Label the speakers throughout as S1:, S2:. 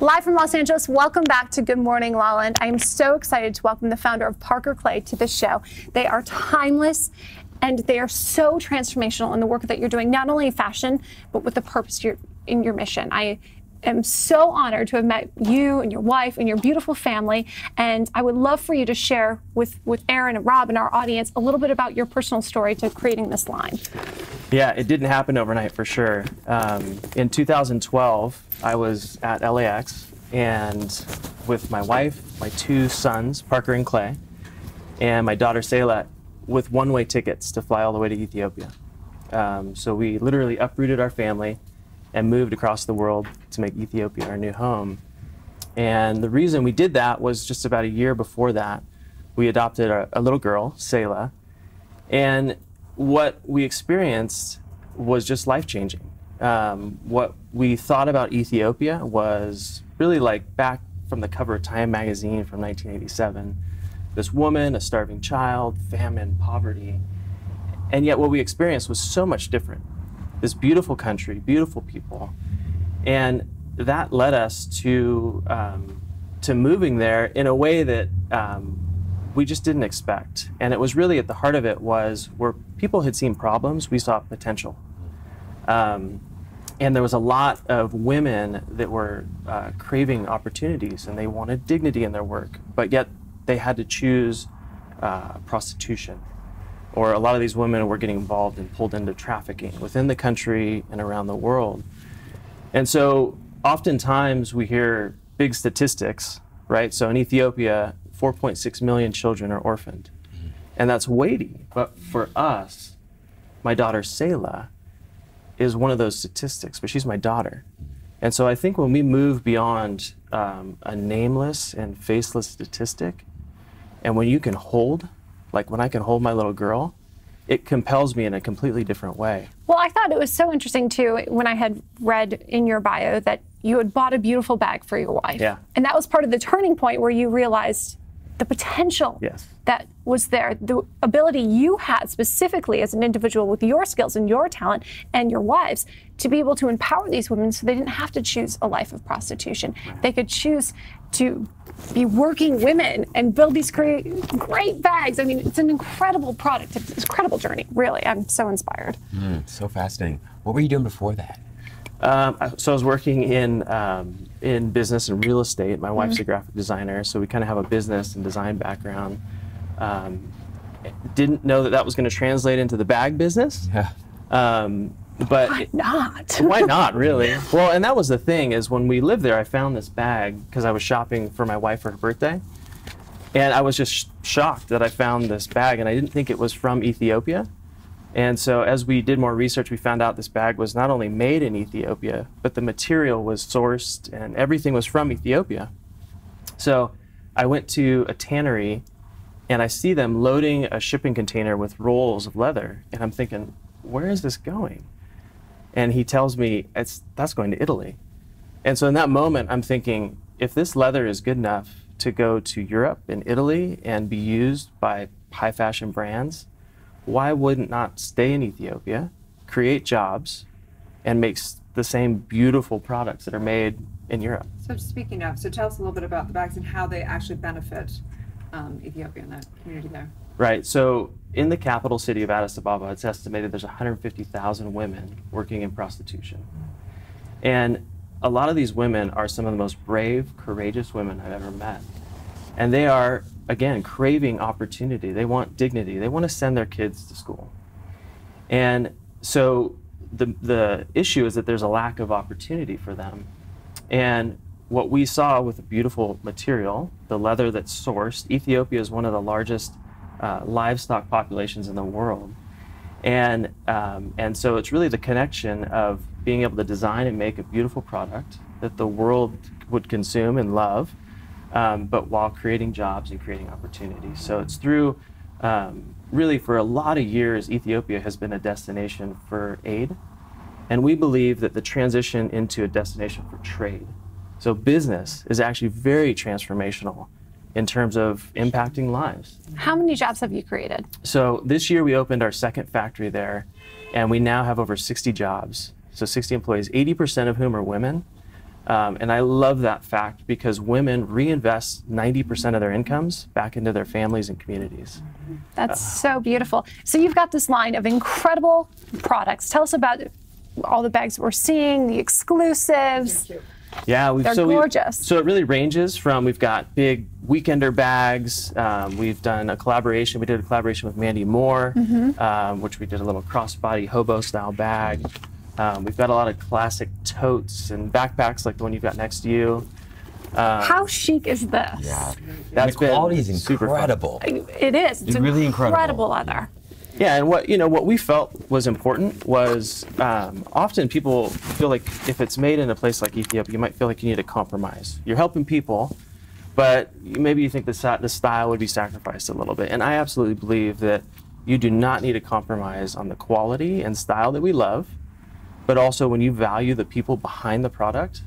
S1: Live from Los Angeles, welcome back to Good Morning LaLa, and I am so excited to welcome the founder of Parker Clay to this show. They are timeless, and they are so transformational in the work that you're doing, not only in fashion, but with the purpose in your mission. I am so honored to have met you and your wife and your beautiful family, and I would love for you to share with Erin and Rob and our audience a little bit about your personal story to creating this line.
S2: Yeah, it didn't happen overnight for sure. In 2012, I was at LAX and with my wife, my two sons, Parker and Clay, and my daughter Selah, with one-way tickets to fly all the way to Ethiopia. So we literally uprooted our family and moved across the world to make Ethiopia our new home. And the reason we did that was just about a year before that, we adopted a little girl, Selah, and what we experienced was just life-changing. What we thought about Ethiopia was really like back from the cover of Time magazine from 1987. This woman, a starving child, famine, poverty. And yet what we experienced was so much different. This beautiful country, beautiful people. And that led us to moving there in a way that we just didn't expect. And it was really at the heart of it was where people had seen problems, we saw potential. And there was a lot of women that were craving opportunities and they wanted dignity in their work, but yet they had to choose prostitution. Or a lot of these women were getting involved and pulled into trafficking within the country and around the world. And so oftentimes we hear big statistics, right? So in Ethiopia, 4.6 million children are orphaned. And that's weighty. But for us, my daughter Selah is one of those statistics, but she's my daughter. And so I think when we move beyond a nameless and faceless statistic, and when you can hold, like when I can hold my little girl, it compels me in a completely different way.
S1: Well, I thought it was so interesting too when I had read in your bio that you had bought a beautiful bag for your wife.
S2: Yeah.
S1: And that was part of the turning point where you realized the potential that was there, the ability you had specifically as an individual with your skills and your talent and your wives to be able to empower these women so they didn't have to choose a life of prostitution. Right. They could choose to be working women and build these great bags. I mean, it's an incredible product. It's an incredible journey, really. I'm so inspired.
S3: So fascinating. What were you doing before that?
S2: So I was working in business and real estate. My wife's a graphic designer, so we kind of have a business and design background. Didn't know that was going to translate into the bag business.
S3: Yeah.
S2: But
S1: why not?
S2: Why not, really? Well, and that was the thing, is when we lived there, I found this bag because I was shopping for my wife for her birthday. And I was just shocked that I found this bag, and I didn't think it was from Ethiopia. And so as we did more research, we found out this bag was not only made in Ethiopia, but the material was sourced and everything was from Ethiopia. So I went to a tannery and I see them loading a shipping container with rolls of leather. And I'm thinking, where is this going? And he tells me, that's going to Italy. And so in that moment, I'm thinking, if this leather is good enough to go to Europe and Italy and be used by high fashion brands, why wouldn't not stay in Ethiopia, create jobs, and make the same beautiful products that are made in Europe?
S4: So speaking of, so tell us a little bit about the bags and how they actually benefit Ethiopia and that community there.
S2: Right, so in the capital city of Addis Ababa, it's estimated there's 150,000 women working in prostitution. And a lot of these women are some of the most brave, courageous women I've ever met. And they are, again, craving opportunity. They want dignity. They want to send their kids to school. And so the issue is that there's a lack of opportunity for them. And what we saw with the beautiful material, the leather that's sourced, Ethiopia is one of the largest livestock populations in the world. And so it's really the connection of being able to design and make a beautiful product that the world would consume and love, but while creating jobs and creating opportunities. So it's through, really for a lot of years, Ethiopia has been a destination for aid. And we believe that the transition into a destination for trade. So business is actually very transformational in terms of impacting lives.
S1: How many jobs have you created?
S2: So this year we opened our second factory there, and we now have over 60 jobs. So 60 employees, 80% of whom are women. And I love that fact because women reinvest 90% of their incomes back into their families and communities.
S1: That's so beautiful. So you've got this line of incredible products. Tell us about all the bags we're seeing, the exclusives.
S2: Yeah,
S1: They're gorgeous.
S2: So it really ranges from, we've got big weekender bags. We've done a collaboration. We did a collaboration with Mandy Moore, which we did a little crossbody hobo style bag. We've got a lot of classic totes and backpacks like the one you've got next to you.
S1: How chic is this?
S3: Yeah.
S2: That's
S3: the quality is
S2: super fun.
S3: incredible.
S1: It is. It's
S3: really
S1: incredible leather.
S2: Yeah, and what we felt was important was often people feel like if it's made in a place like Ethiopia, you might feel like you need a compromise. You're helping people, but maybe you think the style would be sacrificed a little bit. And I absolutely believe that you do not need to compromise on the quality and style that we love, but also when you value the people behind the product,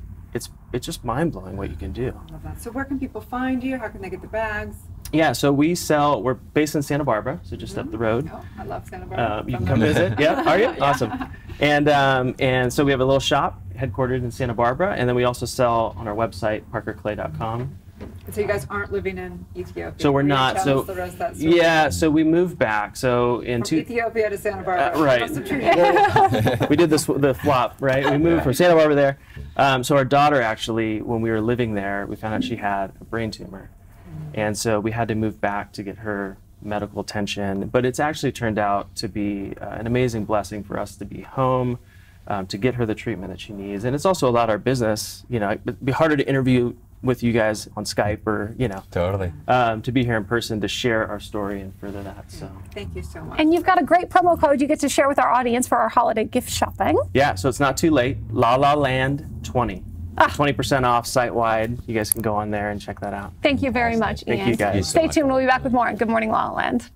S2: it's just mind-blowing what you can do.
S4: I love that. So where can people find you? How can they get the bags?
S2: Yeah, so we're based in Santa Barbara, so just up the road.
S4: Oh, I love Santa Barbara.
S2: You can come visit. Yeah, are you? Awesome. And so we have a little shop headquartered in Santa Barbara, and then we also sell on our website, parkerclay.com.
S4: And so you guys aren't living in Ethiopia?
S2: So we're not.
S4: Tell
S2: So
S4: us the rest of that story.
S2: yeah, so we moved back. So
S4: From Ethiopia to Santa Barbara.
S2: right.
S4: Must have treated you.
S2: We did the flop, right? We moved from Santa Barbara there. So our daughter actually, when we were living there, we found out she had a brain tumor. And so we had to move back to get her medical attention. But it's actually turned out to be an amazing blessing for us to be home, to get her the treatment that she needs. And it's also allowed our business, it'd be harder to interview with you guys on Skype or,
S3: Totally.
S2: to be here in person to share our story and further that. So
S4: Thank you so much.
S1: And you've got a great promo code you get to share with our audience for our holiday gift shopping.
S2: yeah, so it's not too late. LaLa Land 20. 20% off site-wide. You guys can go on there and check that out.
S1: Thank you very much, Ian.
S2: Thank you, guys.
S1: Stay tuned. We'll be back with more on Good Morning La La Land.